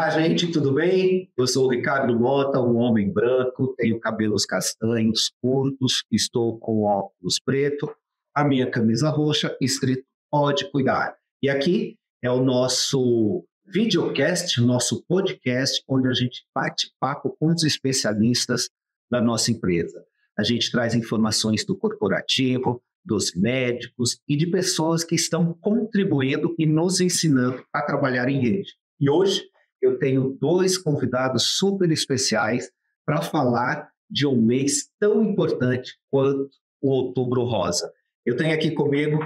Olá, gente, tudo bem? Eu sou o Ricardo Mota, um homem branco, tenho cabelos castanhos curtos, estou com óculos preto, a minha camisa roxa, escrito Pode Cuidar. E aqui é o nosso videocast, o nosso podcast, onde a gente bate papo com os especialistas da nossa empresa. A gente traz informações do corporativo, dos médicos e de pessoas que estão contribuindo e nos ensinando a trabalhar em rede. E hoje eu tenho dois convidados super especiais para falar de um mês tão importante quanto o Outubro Rosa. Eu tenho aqui comigo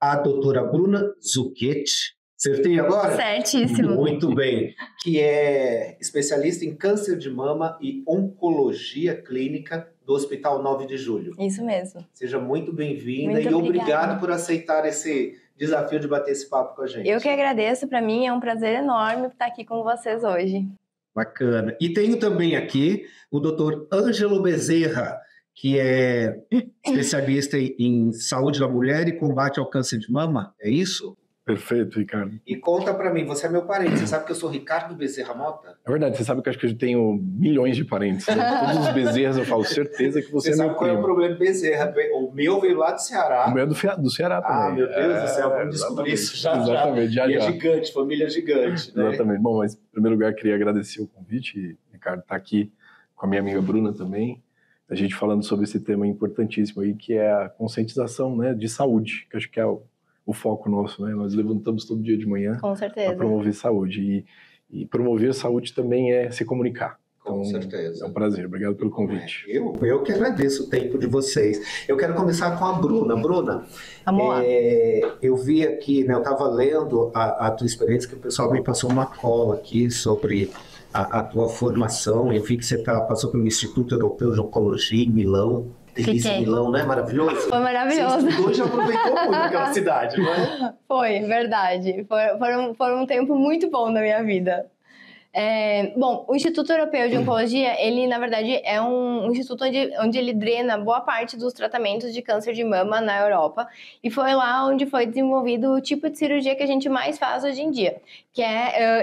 a doutora Bruna Zucchetti. Acertei agora? Certíssimo. Muito bem. Que é especialista em câncer de mama e oncologia clínica do Hospital 9 de Julho. Isso mesmo. Seja muito bem-vinda e obrigada. Obrigado por aceitar esse desafio de bater esse papo com a gente. Eu que agradeço, para mim é um prazer enorme estar aqui com vocês hoje. Bacana. E tenho também aqui o Dr. Ângelo Bezerra, que é especialista em saúde da mulher e combate ao câncer de mama, é isso? Perfeito, Ricardo. E conta pra mim, você é meu parente, você sabe que eu sou Ricardo Bezerra Mota? É verdade, você sabe que eu acho que eu tenho milhões de parentes, né? Todos os Bezerras eu falo, certeza que você é meu sabe qual é o problema Bezerra? O meu veio lá do Ceará. O meu é do Ceará também. Ah, meu Deus do céu, vamos descobrir isso já. Exatamente, já. E é gigante, família gigante, né? Exatamente. Bom, mas em primeiro lugar, queria agradecer o convite, Ricardo, estar aqui com a minha amiga Bruna também, a gente falando sobre esse tema importantíssimo aí, que é a conscientização, né, de saúde, que acho que é o foco nosso, né? Nós levantamos todo dia de manhã para promover saúde. E promover saúde também é se comunicar. Então, com certeza. É um prazer. Obrigado pelo convite. Eu que agradeço o tempo de vocês. Eu quero começar com a Bruna. Bruna, eu vi aqui, né, eu estava lendo a tua experiência, que o pessoal me passou uma cola aqui sobre a tua formação. Eu vi que você passou pelo Instituto Europeu de Oncologia em Milão. Delícia, Milão, né? Maravilhoso. Foi maravilhoso. Você estudou e já aproveitou muito aquela cidade, não é? Foi, verdade. Foi um tempo muito bom na minha vida. Bom, o Instituto Europeu de Oncologia, ele, na verdade, é um instituto onde ele drena boa parte dos tratamentos de câncer de mama na Europa. E foi lá onde foi desenvolvido o tipo de cirurgia que a gente mais faz hoje em dia. Que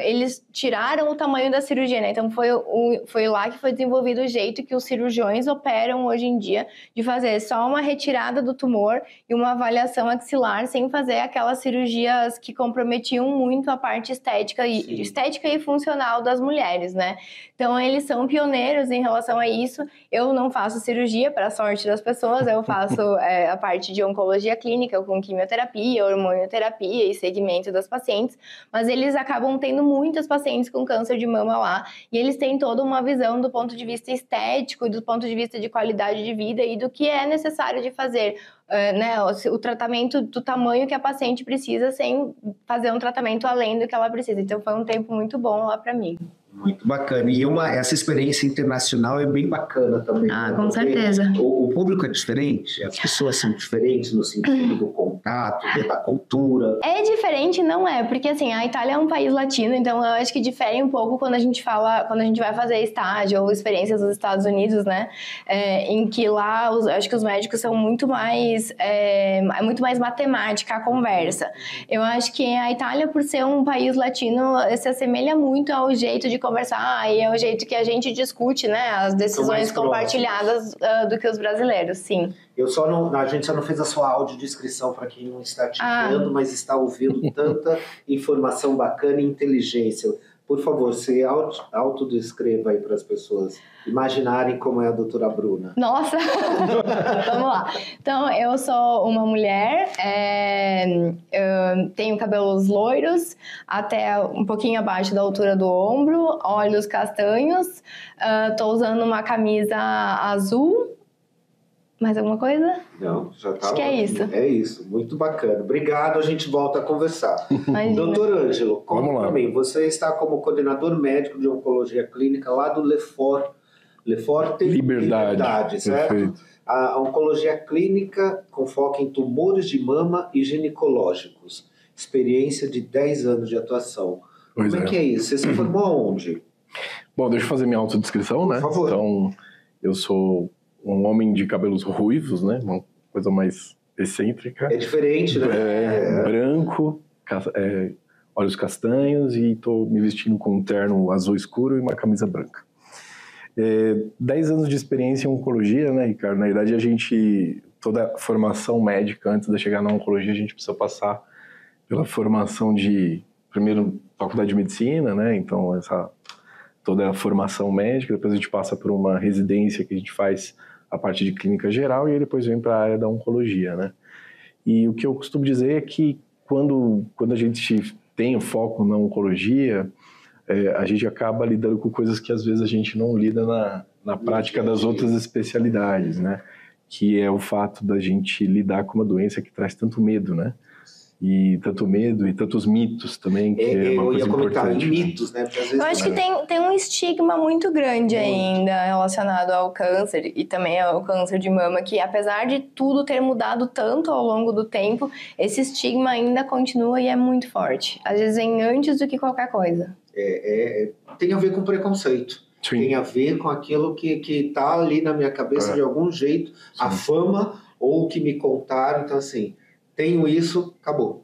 eles tiraram o tamanho da cirurgia, né? Então, foi lá que foi desenvolvido o jeito que os cirurgiões operam hoje em dia, de fazer só uma retirada do tumor e uma avaliação axilar, sem fazer aquelas cirurgias que comprometiam muito a parte estética e funcional das mulheres, né? Então, eles são pioneiros em relação a isso. Eu não faço cirurgia, para a sorte das pessoas, eu faço a parte de oncologia clínica, com quimioterapia, hormonioterapia e segmento das pacientes, mas eles acabam tendo muitos pacientes com câncer de mama lá, e eles têm toda uma visão do ponto de vista estético e do ponto de vista de qualidade de vida e do que é necessário de fazer, né, o tratamento do tamanho que a paciente precisa, sem fazer um tratamento além do que ela precisa. Então foi um tempo muito bom lá para mim. Muito bacana. E essa experiência internacional é bem bacana também. Ah, com certeza. O público é diferente, as pessoas são diferentes no sentido do contato, da cultura. É diferente, não é? Porque assim, a Itália é um país latino, então eu acho que difere um pouco quando a gente vai fazer estágio ou experiências nos Estados Unidos, né? Em que lá, eu acho que os médicos são muito mais matemática a conversa. Eu acho que a Itália, por ser um país latino, se assemelha muito ao jeito de conversar, e é o jeito que a gente discute, né, as decisões compartilhadas do que os brasileiros, sim. A gente só não fez a sua audiodescrição para quem não está te vendo, mas está ouvindo tanta informação bacana e inteligência. Por favor, se autodescreva aí para as pessoas imaginarem como é a doutora Bruna. Nossa! Vamos lá. Então, eu sou uma mulher, eu tenho cabelos loiros, até um pouquinho abaixo da altura do ombro, olhos castanhos, estou usando uma camisa azul. Mais alguma coisa? Não, já tá. Acho que é isso. É isso, muito bacana. Obrigado, a gente volta a conversar. Doutor Ângelo, conta para mim, você está como coordenador médico de oncologia clínica lá do Lefort Liberdade, certo? Perfeito. A oncologia clínica com foco em tumores de mama e ginecológicos. Experiência de 10 anos de atuação. Como é que é isso? Você se formou aonde? Bom, deixa eu fazer minha autodescrição, né? Por favor. Então, eu sou um homem de cabelos ruivos, né? Uma coisa mais excêntrica. É diferente, né? Branco, olhos castanhos e estou me vestindo com um terno azul escuro e uma camisa branca. 10 anos de experiência em oncologia, né, Ricardo? Na verdade, toda a formação médica, antes de chegar na oncologia, a gente precisa passar pela formação primeiro, faculdade de medicina, né? Então, toda a formação médica, depois a gente passa por uma residência que a gente faz a parte de clínica geral e aí depois vem para a área da oncologia, né? E o que eu costumo dizer é que quando a gente tem o foco na oncologia, a gente acaba lidando com coisas que às vezes a gente não lida na prática das outras especialidades, né? Que é o fato da gente lidar com uma doença que traz tanto medo, né? E tanto medo e tantos mitos também, que é uma coisa importante. Mitos, né? Porque às vezes eu acho que tem um estigma muito grande ainda relacionado ao câncer e também ao câncer de mama, que apesar de tudo ter mudado tanto ao longo do tempo, esse estigma ainda continua e é muito forte. Às vezes vem antes do que qualquer coisa. Tem a ver com preconceito. Sim. Tem a ver com aquilo que tá ali na minha cabeça de algum jeito, sim, a fama ou o que me contaram. Então, assim, tenho isso, acabou.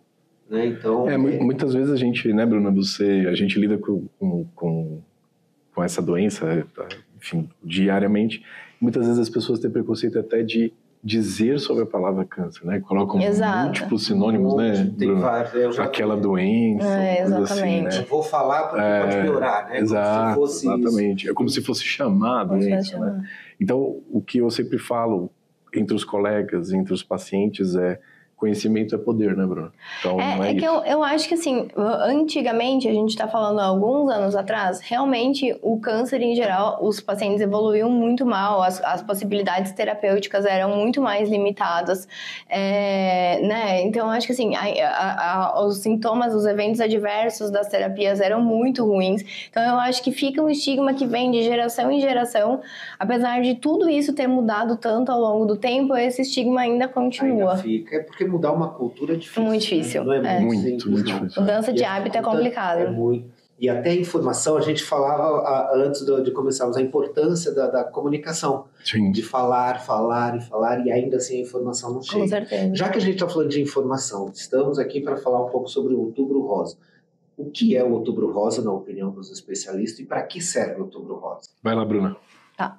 Né? Então, muitas vezes a gente, né, Bruna, a gente lida com essa doença, enfim, diariamente. Muitas vezes as pessoas têm preconceito até de dizer sobre a palavra câncer, né? Colocam múltiplos sinônimos, né, Bruna? Aquela doença, exatamente. Assim, né? Eu vou falar porque pode piorar, né? Exato, exatamente. É como se fosse chamar a doença, né? Então, o que eu sempre falo entre os colegas, entre os pacientes conhecimento é poder, né, Bruno? Então, que eu acho que, assim, antigamente, a gente está falando há alguns anos atrás, realmente o câncer em geral, os pacientes evoluíam muito mal, as possibilidades terapêuticas eram muito mais limitadas, né? Então, eu acho que, assim, os sintomas, os eventos adversos das terapias eram muito ruins. Então, eu acho que fica um estigma que vem de geração em geração. Apesar de tudo isso ter mudado tanto ao longo do tempo, esse estigma ainda continua. Ainda fica. Porque mudar uma cultura é difícil. Muito difícil. Né? Não é muito difícil. Mudança de hábito é complicado. E até a informação, a gente falava antes de começarmos, a importância da comunicação. Sim. De falar, e ainda assim a informação não chega. Com certeza. Já que a gente está falando de informação, estamos aqui para falar um pouco sobre o Outubro Rosa. O que é o Outubro Rosa, na opinião dos especialistas, e para que serve o Outubro Rosa? Vai lá, Bruna. Tá.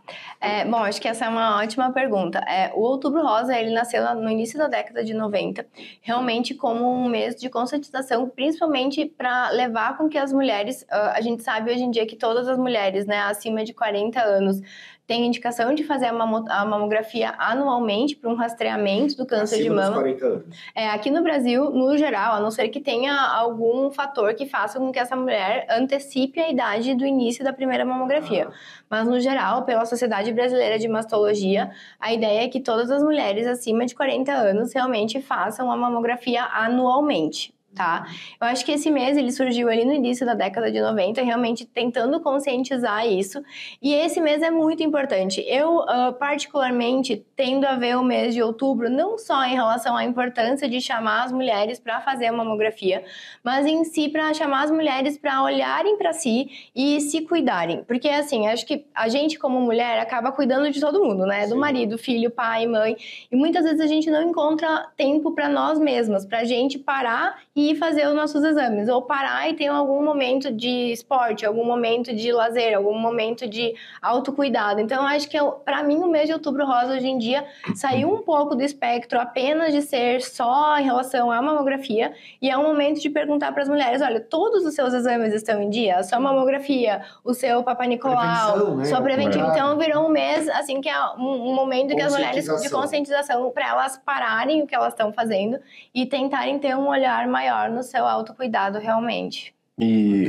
Bom, acho que essa é uma ótima pergunta. O Outubro Rosa, ele nasceu no início da década de 90, realmente como um mês de conscientização, principalmente para levar com que as mulheres, a gente sabe hoje em dia que todas as mulheres, né, acima de 40 anos, tem indicação de fazer a mamografia anualmente para um rastreamento do câncer de mama. 40 anos. Aqui no Brasil, no geral, a não ser que tenha algum fator que faça com que essa mulher antecipe a idade do início da primeira mamografia. Mas, no geral, pela Sociedade Brasileira de Mastologia, a ideia é que todas as mulheres acima de 40 anos realmente façam a mamografia anualmente. Tá? Eu acho que esse mês ele surgiu ali no início da década de 90, realmente tentando conscientizar isso. E esse mês é muito importante. Eu, particularmente, tendo a ver o mês de outubro, não só em relação à importância de chamar as mulheres para fazer a mamografia, mas em si para chamar as mulheres para olharem para si e se cuidarem. Porque, assim, acho que a gente, como mulher, acaba cuidando de todo mundo, né? Do marido, filho, pai, mãe. E muitas vezes a gente não encontra tempo para nós mesmas, para a gente parar e fazer os nossos exames, ou parar e ter algum momento de esporte, algum momento de lazer, algum momento de autocuidado. Então, eu acho que, para mim, o mês de Outubro Rosa, hoje em dia, saiu um pouco do espectro apenas de ser só em relação à mamografia, e é um momento de perguntar para as mulheres, olha, todos os seus exames estão em dia? A sua mamografia, o seu Papai Nicolau, sua preventiva. Então, virou um mês, assim, que é um momento que as mulheres, de conscientização, para elas pararem o que elas estão fazendo e tentarem ter um olhar maior no seu autocuidado realmente. E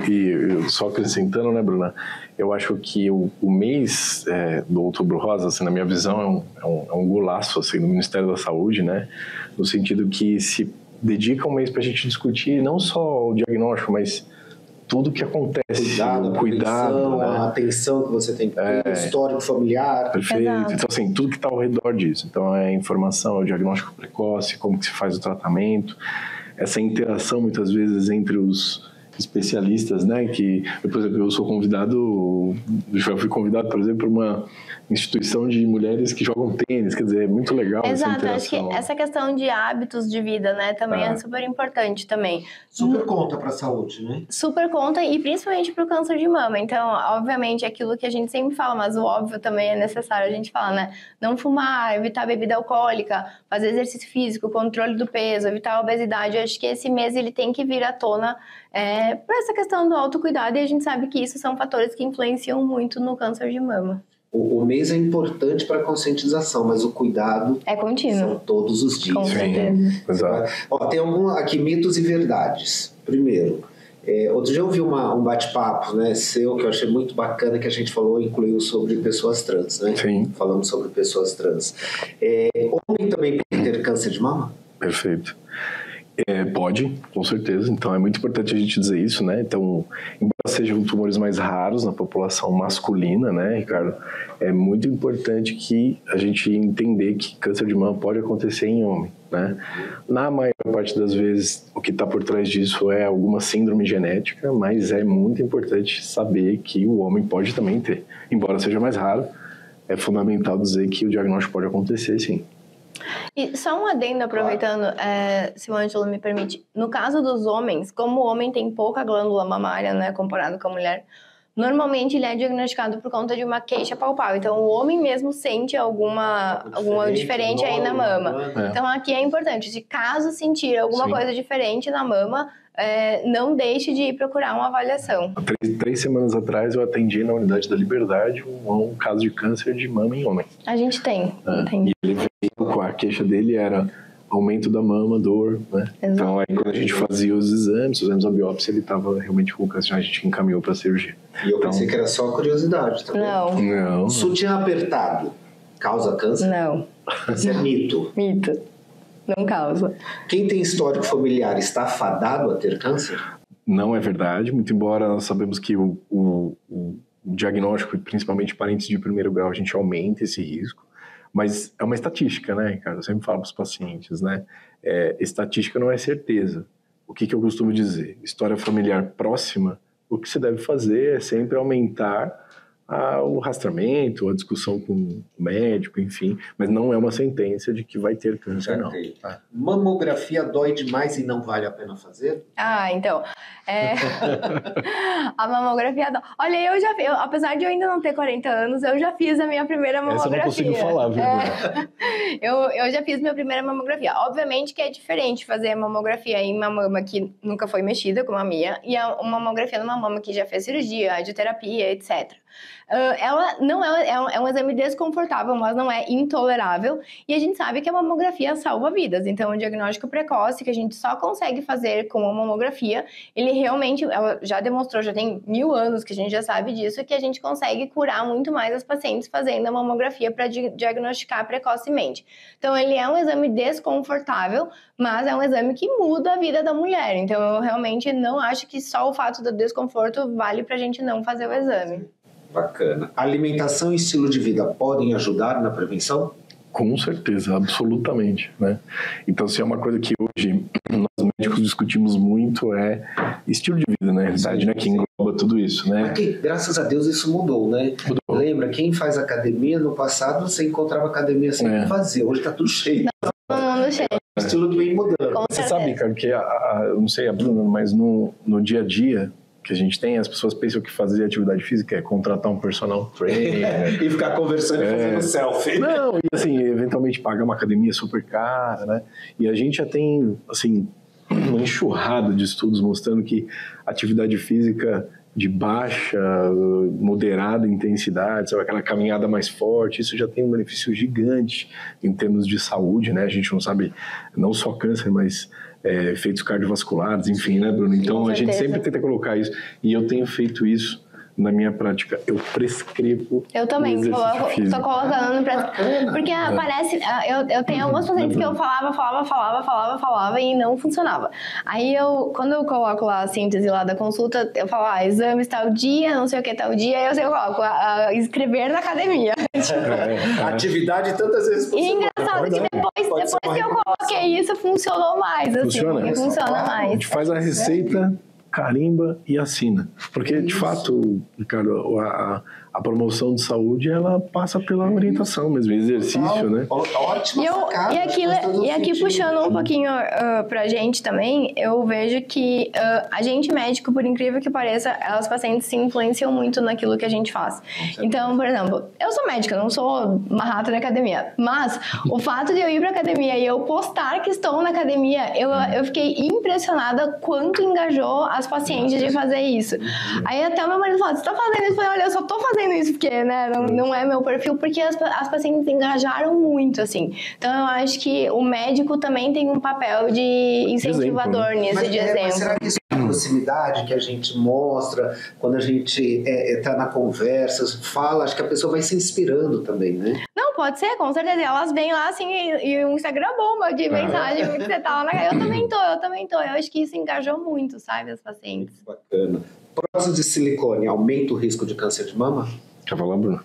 só acrescentando, né, Bruna, eu acho que o mês do Outubro Rosa, assim, na minha visão, é um golaço assim, no Ministério da Saúde, né, no sentido que se dedica um mês para a gente discutir não só o diagnóstico, mas tudo que acontece, cuidado, né? A atenção que você tem que ter, o histórico familiar. Perfeito. Exato. Então, assim, tudo que está ao redor disso. Então, é informação, é o diagnóstico precoce, como que se faz o tratamento, essa interação, muitas vezes, entre os especialistas, né? Que, por exemplo, eu já fui convidado, por exemplo, para uma instituição de mulheres que jogam tênis, quer dizer, é muito legal essa Exato, interação. acho que essa questão de hábitos de vida, né, também é super importante também. Super conta para a saúde, né? Super conta, e principalmente para o câncer de mama. Então, obviamente, aquilo que a gente sempre fala, mas o óbvio também é necessário a gente falar, né? Não fumar, evitar bebida alcoólica, fazer exercício físico, controle do peso, evitar a obesidade. Eu acho que esse mês ele tem que vir à tona por essa questão do autocuidado, e a gente sabe que isso são fatores que influenciam muito no câncer de mama. O mês é importante para a conscientização, mas o cuidado é contínuo. São todos os dias. Com certeza. Exato. Ó, tem aqui mitos e verdades. Primeiro, outro dia eu vi um bate-papo, né, seu, que eu achei muito bacana, que a gente incluiu sobre pessoas trans, né? Sim. Falamos sobre pessoas trans. Homem também pode ter câncer de mama? Perfeito. Pode, com certeza. Então é muito importante a gente dizer isso, né? Então, embora sejam tumores mais raros na população masculina, né, Ricardo? É muito importante que a gente entender que câncer de mama pode acontecer em homem, né? Na maior parte das vezes, o que está por trás disso é alguma síndrome genética, mas é muito importante saber que o homem pode também ter. Embora seja mais raro, é fundamental dizer que o diagnóstico pode acontecer, sim. E só um adendo, aproveitando, se o Ângelo me permite. No caso dos homens, como o homem tem pouca glândula mamária, né, comparado com a mulher, normalmente ele é diagnosticado por conta de uma queixa palpável. Então, o homem mesmo sente alguma diferente aí na mama. Então, aqui é importante, se caso sentir alguma coisa diferente na mama, não deixe de ir procurar uma avaliação. 3 semanas atrás eu atendi na Unidade da Liberdade um caso de câncer de mama em homem. A gente tem. E ele veio, a queixa dele era aumento da mama, dor, né? Exato. Então aí quando a gente fazia os exames, fizemos a biópsia, ele estava realmente com câncer, a gente encaminhou para cirurgia. E eu pensei que era só curiosidade também. Não. Sutiã apertado causa câncer? Não. Isso é mito. Mito. Não causa. Quem tem histórico familiar está fadado a ter câncer? Não é verdade, muito embora nós sabemos que o diagnóstico, principalmente parentes de primeiro grau, a gente aumenta esse risco, mas é uma estatística, né, Ricardo? Eu sempre falo para os pacientes, né? Estatística não é certeza. O que eu costumo dizer? História familiar próxima, o que você deve fazer é sempre aumentar o rastreamento, a discussão com o médico, enfim, mas não é uma sentença de que vai ter câncer, não. Mamografia dói demais e não vale a pena fazer? Então, a mamografia dói. Olha, apesar de eu ainda não ter 40 anos, eu já fiz a minha primeira mamografia. Essa eu não consigo falar, viu? Eu já fiz minha primeira mamografia. Obviamente que é diferente fazer a mamografia em uma mama que nunca foi mexida, como a minha, e uma mamografia numa mama que já fez cirurgia, radioterapia, etc. Ela não é um exame desconfortável, mas não é intolerável, e a gente sabe que a mamografia salva vidas. Então, o diagnóstico precoce, que a gente só consegue fazer com a mamografia, ele realmente, ela já demonstrou, já tem 1000 anos que a gente já sabe disso, que a gente consegue curar muito mais as pacientes fazendo a mamografia para diagnosticar precocemente. Então, ele é um exame desconfortável, mas é um exame que muda a vida da mulher. Então, eu realmente não acho que só o fato do desconforto vale pra gente não fazer o exame. Bacana. Alimentação e estilo de vida podem ajudar na prevenção? Com certeza, absolutamente, né? Então, se é uma coisa que hoje nós médicos discutimos muito estilo de vida, na realidade, né? Que engloba tudo isso, né? Aqui, graças a Deus isso mudou, né? Mudou. Lembra, quem faz academia, no passado você encontrava academia sem fazer, hoje tá tudo cheio. Todo mundo cheio. O estilo que vem mudando. Você sabe, cara, que eu não sei a Bruna, mas no dia a dia que a gente tem, as pessoas pensam que fazer atividade física é contratar um personal trainer e ficar conversando e fazendo selfie. Não, e assim, eventualmente pagar uma academia super cara, né? E a gente já tem, assim, uma enxurrada de estudos mostrando que atividade física de baixa, moderada intensidade, sabe, aquela caminhada mais forte, isso já tem um benefício gigante em termos de saúde, né? A gente não sabe, não só câncer, mas efeitos cardiovasculares, enfim, né, Bruno? Então, a gente sempre tenta colocar isso. E eu tenho feito isso na minha prática. Eu prescrevo. Eu também, estou colocando porque parece. Eu tenho algumas pacientes que eu falava e não funcionava. Aí quando eu coloco lá a síntese lá da consulta, eu falo, exames tal dia, não sei o que tal dia, aí eu coloco escrever na academia. Atividade tantas vezes por semana. E engraçado que depois que eu coloquei isso, funcionou mais. Assim, funciona mais. A gente faz a receita. carimba e assina. Porque, de fato, Ricardo, a promoção de saúde, ela passa pela orientação mesmo, exercício, né? Ótimo. E aqui puxando um pouquinho pra gente também, eu vejo que a gente médico, por incrível que pareça, as pacientes se influenciam muito naquilo que a gente faz. Então, por exemplo, eu sou médica, não sou uma rata da academia, mas o fato de eu ir pra academia e eu postar que estou na academia, eu fiquei impressionada quanto engajou as pacientes de fazer isso. Aí até o meu marido falou, você tá fazendo isso? Eu falei, olha, eu só tô fazendo isso porque, né, não é meu perfil, porque as pacientes engajaram muito, assim. Então, eu acho que o médico também tem um papel de incentivador nisso, de exemplo. Mas será que isso é a proximidade que a gente mostra, quando a gente tá na conversa, fala, acho que a pessoa vai se inspirando também, né? Não, pode ser, com certeza. Elas vêm lá, assim, e o Instagram bomba de mensagem que você tá lá na... Eu também tô. Eu acho que isso engajou muito, sabe, as pacientes. Bacana. Prótese de silicone aumenta o risco de câncer de mama? Quer falar, Bruna?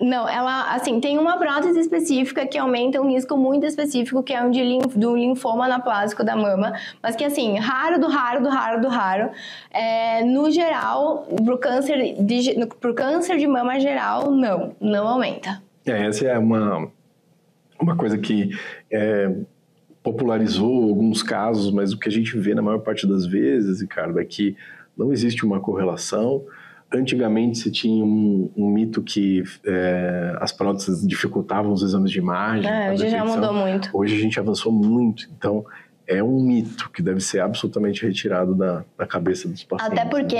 Não, ela, assim, tem uma prótese específica que aumenta um risco muito específico, que é um do linfoma anaplásico da mama, mas que, assim, raro. No geral, pro câncer de mama geral, não aumenta. Essa é uma coisa que popularizou alguns casos, mas o que a gente vê na maior parte das vezes, Ricardo, é que não existe uma correlação. Antigamente se tinha um mito que as próteses dificultavam os exames de imagem. Hoje já mudou muito. Hoje a gente avançou muito, então é um mito que deve ser absolutamente retirado da cabeça dos pacientes. Até porque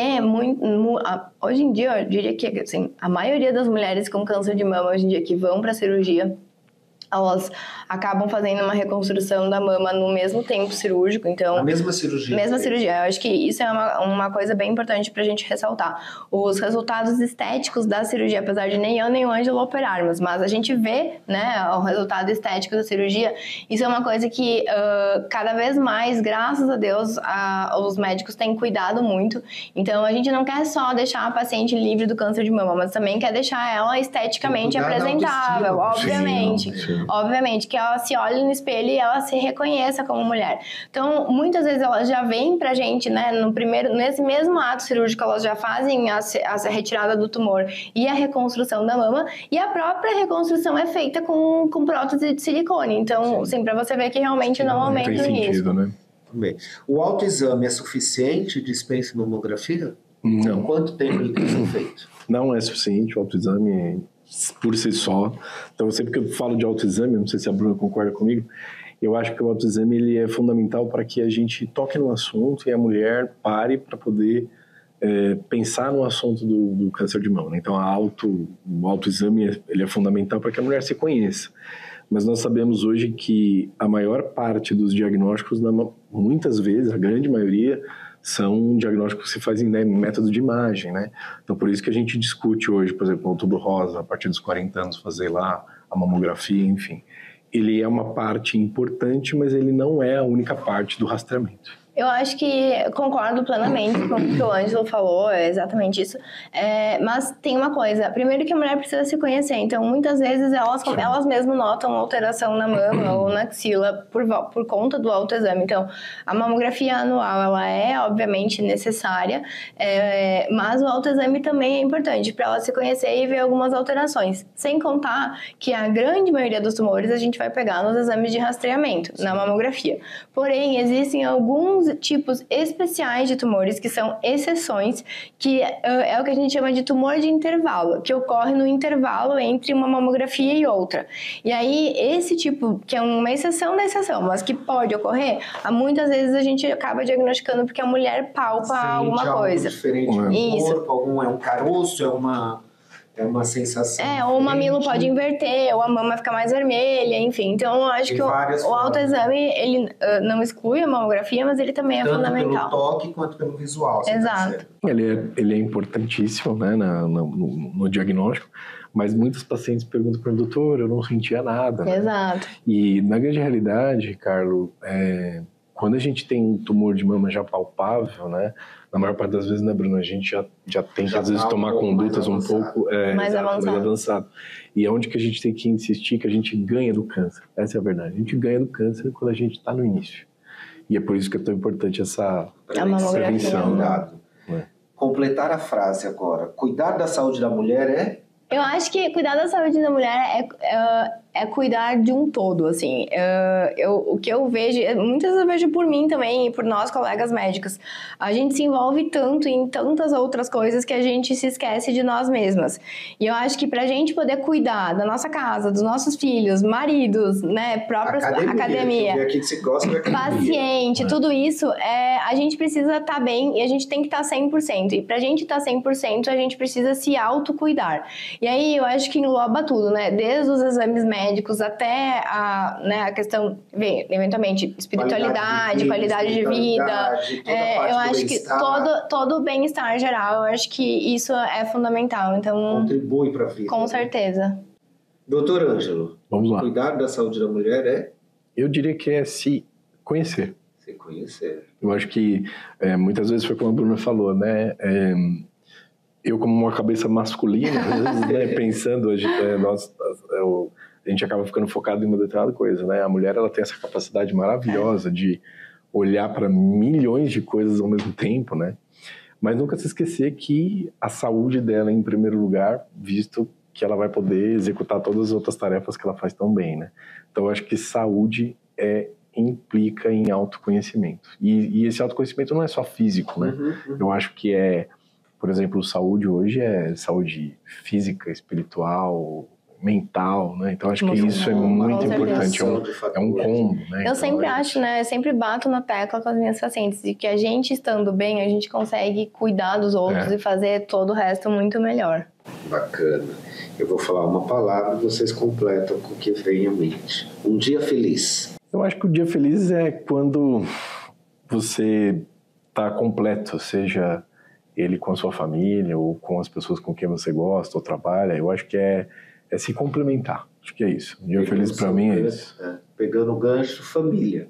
hoje em dia, eu diria que assim, a maioria das mulheres com câncer de mama hoje em dia que vão para cirurgia, elas acabam fazendo uma reconstrução da mama no mesmo tempo cirúrgico, então... A mesma cirurgia. Mesma cirurgia. Eu acho que isso é uma coisa bem importante pra gente ressaltar. Os resultados estéticos da cirurgia, apesar de nem eu nem o Ângelo operarmos, mas a gente vê, né, o resultado estético da cirurgia, isso é uma coisa que cada vez mais, graças a Deus, os médicos têm cuidado muito. Então, a gente não quer só deixar a paciente livre do câncer de mama, mas também quer deixar ela esteticamente apresentável, obviamente. Sim. Obviamente, que ela se olhe no espelho e ela se reconheça como mulher. Então, muitas vezes elas já vêm pra gente, né, nesse mesmo ato cirúrgico, elas já fazem a retirada do tumor e a reconstrução da mama, e a própria reconstrução é feita com prótese de silicone. Então, assim, pra você ver que realmente não aumenta o risco. Né? Bem, o autoexame é suficiente? Dispensa mamografia? Não. Quanto tempo ele tem que ser feito? Não é suficiente o autoexame por si só. Então, sempre que eu falo de autoexame, não sei se a Bruna concorda comigo, eu acho que o autoexame ele é fundamental para que a gente toque no assunto e a mulher pare para poder pensar no assunto do câncer de mama. Então, o autoexame ele é fundamental para que a mulher se conheça. Mas nós sabemos hoje que a maior parte dos diagnósticos, muitas vezes, a grande maioria, são diagnósticos que se fazem em método de imagem, né? Então, por isso que a gente discute hoje, por exemplo, o Outubro Rosa, a partir dos 40 anos, fazer lá a mamografia, enfim. Ele é uma parte importante, mas ele não é a única parte do rastreamento. Eu acho que concordo plenamente com o que o Ângelo falou, é exatamente isso. Mas tem uma coisa, primeiro que a mulher precisa se conhecer, então muitas vezes elas mesmas notam alteração na mama ou na axila por conta do autoexame. Então, a mamografia anual, ela é obviamente necessária, mas o autoexame também é importante para ela se conhecer e ver algumas alterações. Sem contar que a grande maioria dos tumores a gente vai pegar nos exames de rastreamento, na mamografia. Porém, existem alguns tipos especiais de tumores, que são exceções, que é o que a gente chama de tumor de intervalo, que ocorre no intervalo entre uma mamografia e outra. E aí, esse tipo, que é uma exceção da exceção, mas que pode ocorrer, muitas vezes a gente acaba diagnosticando porque a mulher palpa alguma coisa. Diferente no corpo, é um caroço, é uma sensação. Ou o mamilo pode inverter, ou a mama fica mais vermelha, enfim. Então, eu acho que o autoexame, ele não exclui a mamografia, mas ele também é fundamental. Tanto pelo toque quanto pelo visual. Exato. Ele é importantíssimo, né, no diagnóstico, mas muitos pacientes perguntam para o doutor, eu não sentia nada. Né? Exato. E na grande realidade, Ricardo, quando a gente tem um tumor de mama já palpável, né, na maior parte das vezes, né, Bruno, a gente já tem que, às vezes, tomar condutas um pouco mais avançado. E é onde que a gente tem que insistir que a gente ganha do câncer. Essa é a verdade. A gente ganha do câncer quando a gente está no início. E é por isso que é tão importante essa prevenção. Né? Completar a frase agora. Cuidar da saúde da mulher é... Eu acho que cuidar da saúde da mulher é cuidar de um todo, assim. O que eu vejo, muitas vezes eu vejo por mim também e por nós, colegas médicos. A gente se envolve tanto em tantas outras coisas que a gente se esquece de nós mesmas. E eu acho que pra gente poder cuidar da nossa casa, dos nossos filhos, maridos, né, própria academia, aqui que você gosta da academia. Paciente, tudo isso, a gente precisa estar bem e a gente tem que estar 100%. E pra gente estar 100%, a gente precisa se autocuidar. E aí eu acho que engloba tudo, né? Desde os exames médicos até a questão, eventualmente, espiritualidade, qualidade de vida. Eu acho que todo o bem-estar geral, eu acho que isso é fundamental. Então, contribui para a vida. Com certeza. Doutor Ângelo, vamos lá. Cuidar da saúde da mulher é? Eu diria que é se conhecer. Se conhecer. Eu acho que muitas vezes foi como a Bruna falou, né? Eu como uma cabeça masculina, às vezes, né, pensando, a gente acaba ficando focado em uma determinada coisa, né? A mulher, ela tem essa capacidade maravilhosa de olhar para milhões de coisas ao mesmo tempo, né? Mas nunca se esquecer que a saúde dela é em primeiro lugar, visto que ela vai poder executar todas as outras tarefas que ela faz tão bem, né? Então, eu acho que saúde implica em autoconhecimento. E esse autoconhecimento não é só físico, né? Eu acho que por exemplo, saúde hoje é saúde física, espiritual, mental, né? Então, acho que isso é muito importante. É um combo, né? Eu sempre acho, né? Eu sempre bato na tecla com as minhas pacientes de que a gente estando bem, a gente consegue cuidar dos outros e fazer todo o resto muito melhor. Bacana. Eu vou falar uma palavra e vocês completam com o que vem à mente. Um dia feliz. Eu acho que o dia feliz é quando você está completo, seja ele com a sua família ou com as pessoas com quem você gosta ou trabalha. Eu acho que é se complementar. Acho que é isso. Um dia feliz para mim é isso. Pegando o gancho, família.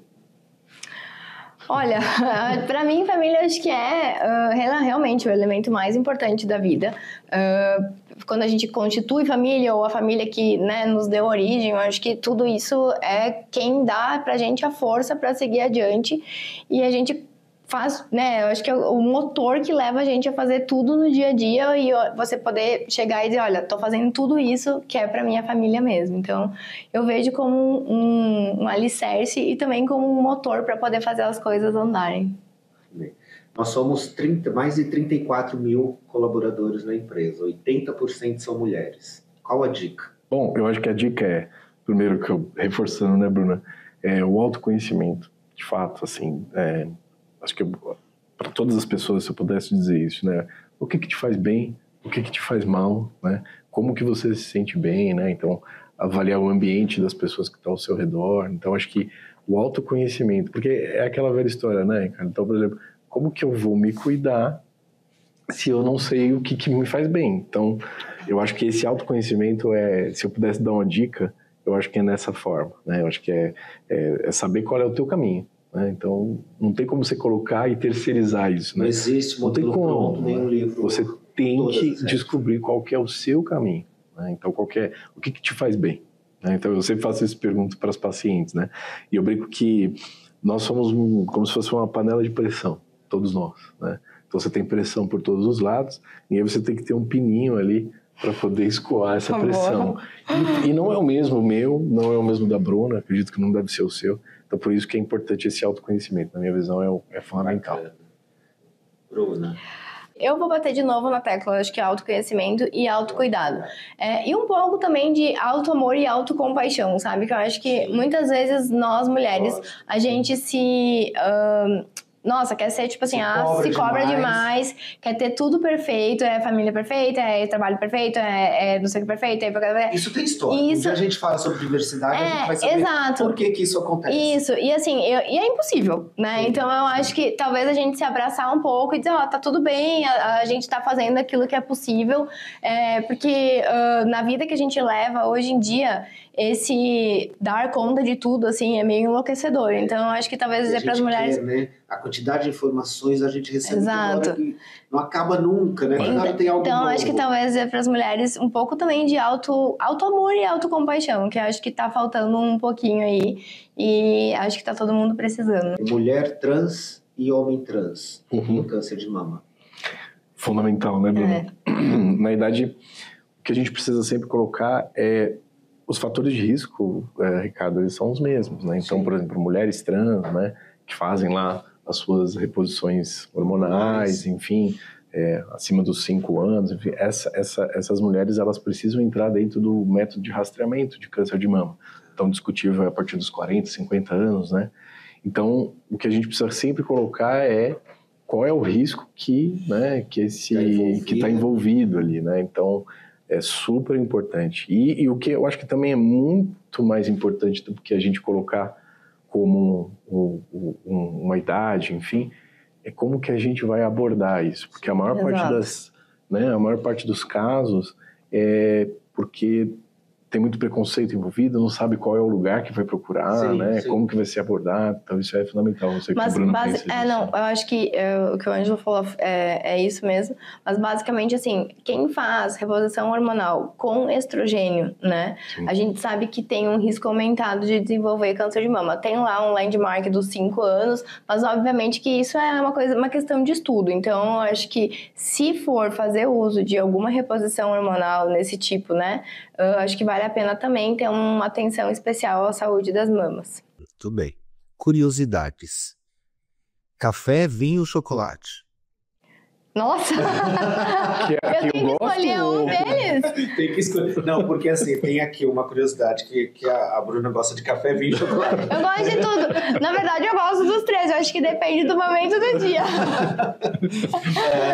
Olha, para mim, família acho que realmente o elemento mais importante da vida. Quando a gente constitui família ou a família que, né, nos deu origem, eu acho que tudo isso é quem dá pra gente a força para seguir adiante e a gente faz, né, eu acho que é o motor que leva a gente a fazer tudo no dia a dia e você poder chegar e dizer, olha, tô fazendo tudo isso que é pra minha família mesmo. Então, eu vejo como um alicerce e também como um motor para poder fazer as coisas andarem. Nós somos mais de 34 mil colaboradores na empresa, 80% são mulheres. Qual a dica? Bom, eu acho que a dica primeiro que eu reforçando, né, Bruna, o autoconhecimento, de fato, assim, acho que para todas as pessoas, se eu pudesse dizer isso, né? O que te faz bem, o que te faz mal, né? Como que você se sente bem, né? Então, avaliar o ambiente das pessoas que estão ao seu redor. Então, acho que o autoconhecimento, porque é aquela velha história, né, cara? Então, por exemplo, como que eu vou me cuidar se eu não sei o que me faz bem? Então, eu acho que esse autoconhecimento se eu pudesse dar uma dica, eu acho que é nessa forma, né? Eu acho que é saber qual é o teu caminho. Então, não tem como você colocar e terceirizar isso, né? Não existe modelo pronto, nem um livro. Você tem que descobrir qual que é o seu caminho, né? Então, o que te faz bem, né? Então, eu sempre faço essa pergunta para as pacientes, né? E eu brinco que nós somos como se fosse uma panela de pressão, todos nós, né? Então, você tem pressão por todos os lados e aí você tem que ter um pininho ali para poder escoar essa pressão. E não é o mesmo meu, não é o mesmo da Bruna, acredito que não deve ser o seu. Então, por isso que é importante esse autoconhecimento. Na minha visão, é fundamental. Bruna? Eu vou bater de novo na tecla, acho que é autoconhecimento e autocuidado. E um pouco também de autoamor e autocompaixão, sabe? Que eu acho que muitas vezes nós, mulheres, a gente quer ser tipo assim, se cobra demais, quer ter tudo perfeito, família perfeita, trabalho perfeito, não sei o que perfeito. Isso tem história. Um dia a gente fala sobre diversidade, a gente vai saber por que isso acontece. Isso, e assim, e é impossível, né? Sim, então eu acho que talvez a gente se abraçar um pouco e dizer, tá tudo bem, a gente tá fazendo aquilo que é possível, porque na vida que a gente leva hoje em dia, esse dar conta de tudo, assim, é meio enlouquecedor. Então eu acho que talvez dizer para as mulheres... A quantidade de informações a gente recebe Exato. que não acaba nunca, né? Cada tem algo Então, novo. acho que talvez é para as mulheres um pouco também de auto-amor e autocompaixão, que eu acho que tá faltando um pouquinho aí. E acho que tá todo mundo precisando. Mulher trans e homem trans no câncer de mama. Fundamental, né, Bruno? Na verdade, o que a gente precisa sempre colocar é os fatores de risco, Ricardo, eles são os mesmos, né? Então, por exemplo, mulheres trans, né, que fazem lá as suas reposições hormonais, enfim, acima dos 5 anos, enfim, essas mulheres, elas precisam entrar dentro do método de rastreamento de câncer de mama. Então, discutível a partir dos 40, 50 anos, né? Então, o que a gente precisa sempre colocar é qual é o risco que está envolvido ali, né? Então, é super importante. E o que eu acho que também é muito mais importante do que a gente colocar como uma idade, enfim, é como que a gente vai abordar isso. Porque a maior parte dos casos é porque tem muito preconceito envolvido, não sabe qual é o lugar que vai procurar, né? Sim. Como que vai ser abordado, então isso é fundamental. Não sei o que o Bruno pensa disso. Não, eu acho que o que o Ângelo falou é isso mesmo, mas basicamente, assim, quem faz reposição hormonal com estrogênio, né? Sim. A gente sabe que tem um risco aumentado de desenvolver câncer de mama. Tem lá um landmark dos 5 anos, mas obviamente que isso é uma questão de estudo. Então, eu acho que se for fazer uso de alguma reposição hormonal nesse tipo, né? Eu acho que vale a pena também ter uma atenção especial à saúde das mamas. Muito bem. Curiosidades. Café, vinho, chocolate. Nossa! Eu tenho que escolher um deles? Tem que escolher. Não, porque assim, tem aqui uma curiosidade que a Bruna gosta de café, vinho e chocolate. Eu gosto de tudo. Na verdade, eu gosto dos 3. Eu acho que depende do momento do dia.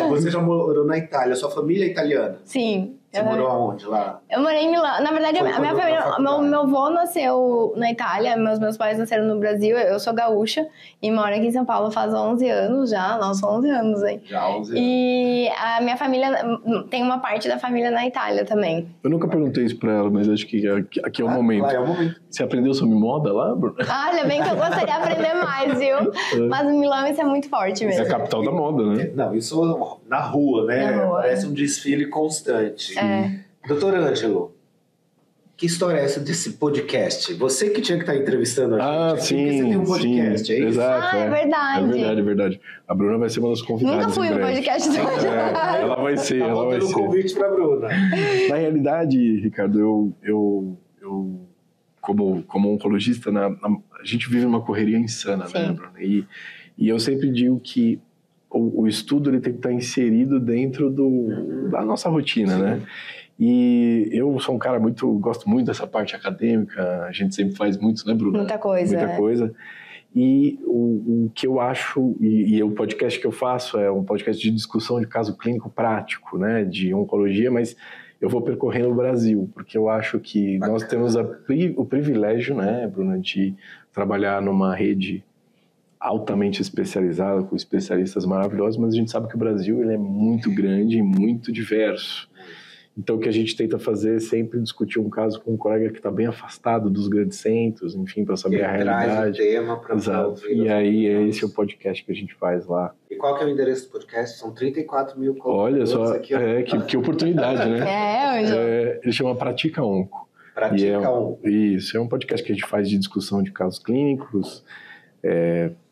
Você já morou na Itália. Sua família é italiana? Sim. Você morou aonde lá? Eu morei em Milão. Na verdade, a minha família, meu avô nasceu na Itália, meus pais nasceram no Brasil, eu sou gaúcha e moro aqui em São Paulo faz 11 anos já. Nossa, 11 anos, hein? Já 11 anos. E a minha família, tem uma parte da família na Itália também. Eu nunca perguntei isso pra ela, mas acho que aqui é o momento. Lá é o momento. Você aprendeu sobre moda lá, Bruno? Olha, bem que eu gostaria de aprender mais, viu? Mas Milão, isso é muito forte mesmo. É a capital da moda, né? Não, isso na rua, né? Na rua, parece um desfile constante. Doutor Ângelo, que história é essa desse podcast? Você que tinha que estar entrevistando a gente. Sim, porque você tem um podcast, é isso? Exato, é verdade. É verdade. A Bruna vai ser uma das convidadas. Nunca fui no podcast do Ela vai ser, ela vai ser. um convite para a Bruna. Na realidade, Ricardo, eu como oncologista, a gente vive uma correria insana, né, Bruna? E eu sempre digo que o estudo ele tem que estar inserido dentro da nossa rotina, né? E eu sou um cara gosto muito dessa parte acadêmica, a gente sempre faz muito, né, Bruno? Muita coisa. E o que eu acho, e o podcast que eu faço é um podcast de discussão de caso clínico prático, né, de oncologia, mas eu vou percorrendo o Brasil, porque eu acho que nós temos o privilégio, né, Bruno, de trabalhar numa rede altamente especializada, com especialistas maravilhosos, mas a gente sabe que o Brasil ele é muito grande e muito diverso. Então, o que a gente tenta fazer é sempre discutir um caso com um colega que está bem afastado dos grandes centros, enfim, para saber a realidade. Traz o tema para Exato. E aí, esse é o podcast que a gente faz lá. E qual que é o endereço do podcast? São 34 mil Olha só, aqui, que oportunidade, né? Ele chama Pratica Onco. Pratica Onco. Isso, é um podcast que a gente faz de discussão de casos clínicos,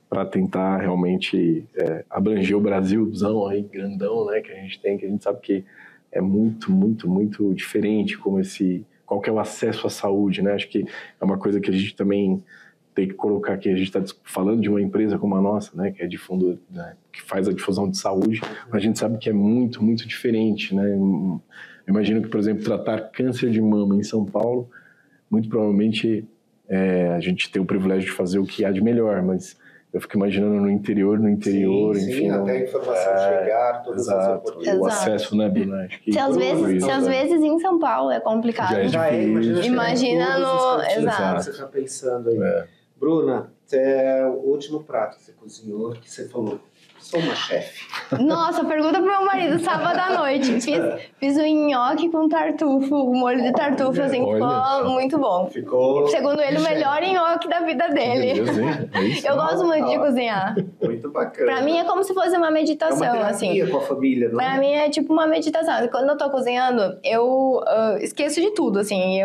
para tentar realmente abranger o Brasilzão aí, grandão, né, que a gente sabe que é muito, muito, muito diferente qual que é o acesso à saúde, né? Acho que é uma coisa que a gente também tem que colocar aqui. A gente está falando de uma empresa como a nossa, né? Que é de fundo, né? Que faz a difusão de saúde, mas a gente sabe que é muito, muito diferente, né? Eu imagino que, por exemplo, tratar câncer de mama em São Paulo, muito provavelmente a gente tem o privilégio de fazer o que há de melhor, mas eu fico imaginando no interior, sim, enfim. Até a informação chegar, todas as oportunidades. O acesso, né, Bruna? Se às vezes em São Paulo é complicado. Imagina no... Exato. Você está pensando aí. Bruna, é o último prato que você cozinhou, que você falou, sou uma chefe. Nossa, pergunta pro meu marido, sábado à noite. Fiz um nhoque com tartufo, um molho de tartufo, assim, ficou muito bom. Ficou... Segundo ele, o melhor nhoque da vida dele. Beleza, hein? É isso. Eu gosto muito de cozinhar. Muito bacana. Pra mim é como se fosse uma meditação, é uma assim. terapia com a família, não é? Pra mim é tipo uma meditação. Quando eu tô cozinhando, eu esqueço de tudo, assim.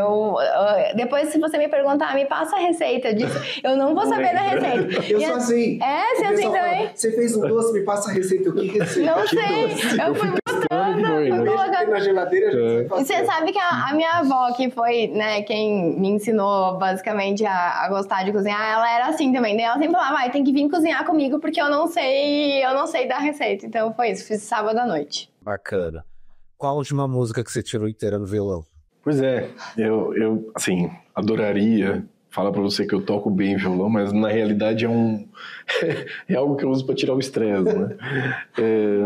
Depois, se você me perguntar, me passa a receita disso, eu não vou saber da receita. Eu sou assim. É, você é assim também? Você fez um doce, me passa a receita. Que receita? Não Que sei. doce? Eu fui botando, foi, fui né? colocando. Na geladeira, a gente vai E fazer. você sabe que a minha avó, que foi, né, quem me ensinou basicamente a gostar de cozinhar, ela era assim também. Daí ela sempre falava, vai, tem que vir cozinhar comigo porque eu não sei dar receita. Então foi isso, fiz sábado à noite. Bacana. Qual a última música que você tirou inteira no violão? Pois é, eu assim, adoraria falar pra você que eu toco bem violão, mas na realidade é algo que eu uso pra tirar o estresse, né?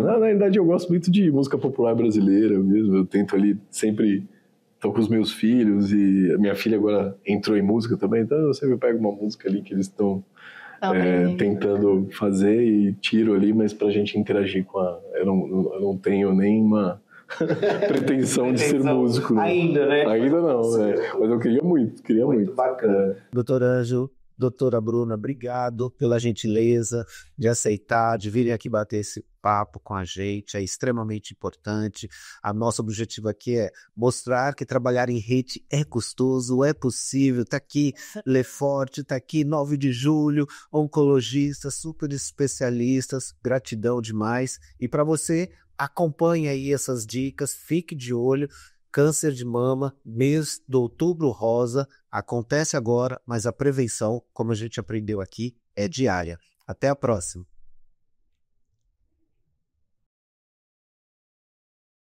Na realidade eu gosto muito de música popular brasileira mesmo, eu tento ali sempre, tô com os meus filhos e a minha filha agora entrou em música também, então eu sempre pego uma música ali que eles estão tentando fazer e tiro ali, mas pra gente interagir com eu não tenho nenhuma pretensão de ser músico. Né? Ainda, né? Ainda não, mas eu queria muito. Muito bacana. Doutor Ângelo, doutora Bruna, obrigado pela gentileza de aceitar, de virem aqui bater esse papo com a gente, é extremamente importante. A nosso objetivo aqui é mostrar que trabalhar em rede é custoso, é possível. Tá aqui Leforte, tá aqui 9 de julho, oncologistas, super especialistas, gratidão demais. E para você, acompanhe aí essas dicas, fique de olho. Câncer de mama, mês do Outubro Rosa, acontece agora, mas a prevenção, como a gente aprendeu aqui, é diária. Até a próxima.